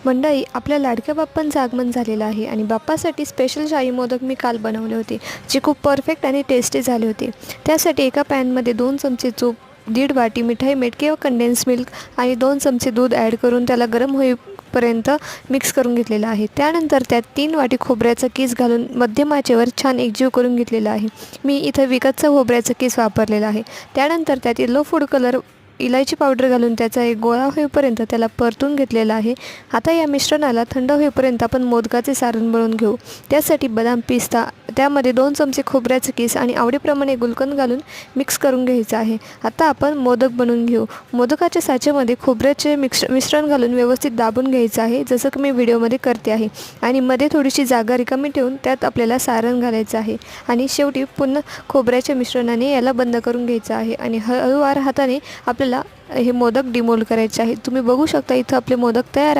मंडळी, आपल्या लाडक्या बाप्पांचं आगमन झालेलं आहे आणि बाप्पासाठी स्पेशल शाही मोदक मी काल बनवले होते, जे खूप परफेक्ट आणि टेस्टी झाले होते. त्यासाठी एका पॅनमध्ये 2 चमचे तूप, 1.5 वाटी मिठाई मीठ किंवा कंडेन्स मिल्क आणि 2 चमचे दूध ॲड करून त्याला गरम होईपर्यंत मिक्स करून घेतलेलं आहे. त्यानंतर त्यात 3 वाटी खोबऱ्याचा कीस घालून मध्यम आचेवर छान एकजीव करून घेतलेला आहे. मी इथं विकतचा खोबऱ्याचा कीस वापरलेला आहे. त्यानंतर त्यात येलो फूड कलर, इलायची पावडर घालून त्याचा एक गोळा होईपर्यंत त्याला परतून घेतलेला आहे. आता या मिश्रणाला थंड होईपर्यंत आपण मोदकाचे सारण बनवून घेऊ. त्यासाठी बदाम, पिस्ता, त्यामध्ये 2 चमचे खोबऱ्याचे कीस आणि आवडीप्रमाणे गुलकंद घालून मिक्स करून घ्यायचं आहे. आता आपण मोदक बनवून घेऊ. मोदकाच्या साच्यामध्ये खोबऱ्याचे मिश्रण घालून व्यवस्थित दाबून घ्यायचं आहे, जसं की मी व्हिडिओमध्ये करते आहे. आणि मध्ये थोडीशी जागा रिकामी ठेवून त्यात आपल्याला सारण घालायचं आहे. आणि शेवटी पुन्हा खोबऱ्याच्या मिश्रणाने याला बंद करून घ्यायचं आहे आणि हळूवार हाताने आपल्याला हे मोदक डिमोल्ड करायचे आहे. तुम्ही बघू शकता इथं आपले मोदक तयार आहे.